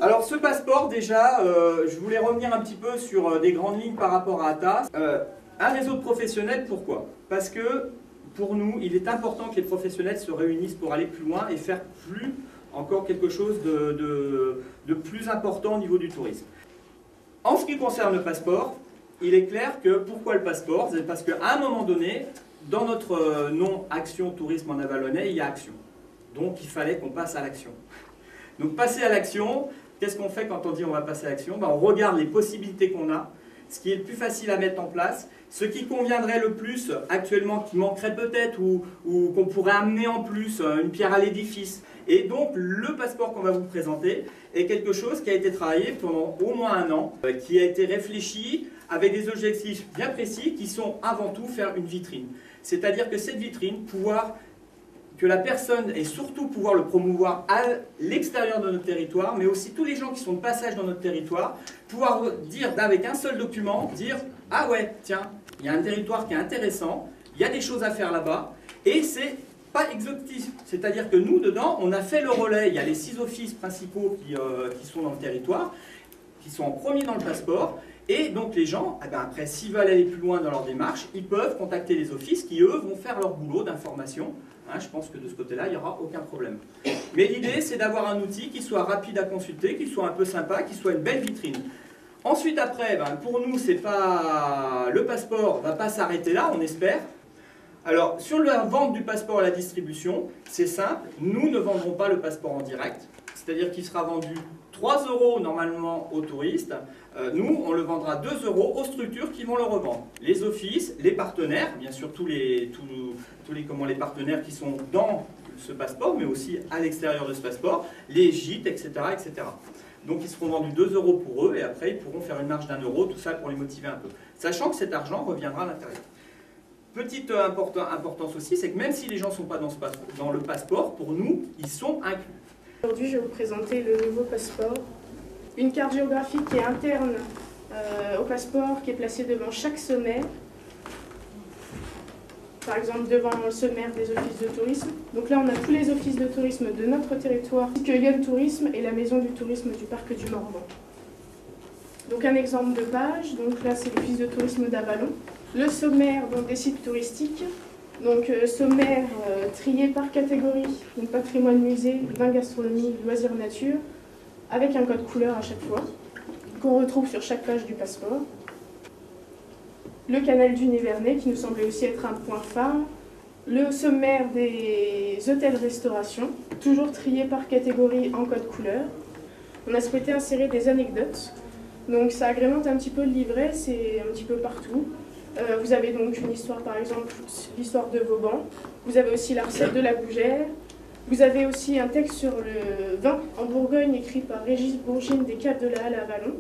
Alors ce passeport déjà, je voulais revenir un petit peu sur des grandes lignes par rapport à ATAS. Un réseau de professionnels, pourquoi? Parce que pour nous, il est important que les professionnels se réunissent pour aller plus loin et faire encore quelque chose de plus important au niveau du tourisme. En ce qui concerne le passeport, il est clair que pourquoi le passeport? C'est parce qu'à un moment donné, dans notre nom Action Tourisme en Avallonnais, il y a action. Donc il fallait qu'on passe à l'action. Donc passer à l'action, qu'est-ce qu'on fait quand on dit on va passer à l'action? On regarde les possibilités qu'on a, ce qui est le plus facile à mettre en place, ce qui conviendrait le plus actuellement, qui manquerait peut-être ou qu'on pourrait amener en plus, une pierre à l'édifice. Et donc le passeport qu'on va vous présenter est quelque chose qui a été travaillé pendant au moins 1 an, qui a été réfléchi avec des objectifs bien précis qui sont avant tout faire une vitrine. C'est-à-dire que cette vitrine, que la personne et surtout pouvoir le promouvoir à l'extérieur de notre territoire, mais aussi tous les gens qui sont de passage dans notre territoire, pouvoir dire avec un seul document, dire « Ah ouais, tiens, il y a un territoire qui est intéressant, il y a des choses à faire là-bas, et c'est pas exhaustif. » C'est-à-dire que nous, dedans, on a fait le relais, il y a les 6 offices principaux qui sont dans le territoire, qui sont en premier dans le passeport, et donc les gens, après, s'ils veulent aller plus loin dans leur démarche, ils peuvent contacter les offices qui, eux, vont faire leur boulot d'information. Je pense que de ce côté-là, il n'y aura aucun problème. Mais l'idée, c'est d'avoir un outil qui soit rapide à consulter, qui soit un peu sympa, qui soit une belle vitrine. Ensuite, après, pour nous, le passeport ne va pas s'arrêter là, on espère. Alors, sur la vente du passeport à la distribution, c'est simple, nous ne vendrons pas le passeport en direct, c'est-à-dire qu'il sera vendu 3 € normalement aux touristes. Nous, on le vendra 2 € aux structures qui vont le revendre. Les offices, les partenaires, bien sûr tous les partenaires qui sont dans ce passeport, mais aussi à l'extérieur de ce passeport, les gîtes, etc., etc. Donc ils seront vendus 2 € pour eux et après ils pourront faire une marge d'1 €, tout ça pour les motiver un peu. Sachant que cet argent reviendra à l'intérieur. Petite importance aussi, c'est que même si les gens ne sont pas dans le passeport, pour nous, ils sont inclus. Aujourd'hui, je vais vous présenter le nouveau passeport. Une carte géographique qui est interne au passeport, qui est placée devant chaque sommaire. Par exemple, devant le sommaire des offices de tourisme. Donc là, on a tous les offices de tourisme de notre territoire, que Lyon Tourisme et la maison du tourisme du parc du Morvan. Donc un exemple de page, donc là c'est l'office de tourisme d'Avallon. Le sommaire donc, des sites touristiques, donc sommaire trié par catégorie, donc patrimoine musée, vin gastronomie, loisirs nature, avec un code couleur à chaque fois, qu'on retrouve sur chaque page du passeport. Le canal du Nivernais, qui nous semblait aussi être un point phare. Le sommaire des hôtels-restaurations, toujours trié par catégorie en code couleur. On a souhaité insérer des anecdotes. Donc ça agrémente un petit peu le livret, c'est un petit peu partout. Vous avez donc une histoire, par exemple, l'histoire de Vauban. Vous avez aussi la recette de la gougère. Vous avez aussi un texte sur le vin en Bourgogne écrit par Régis Bourgine des Caves de la Halle à Vallon.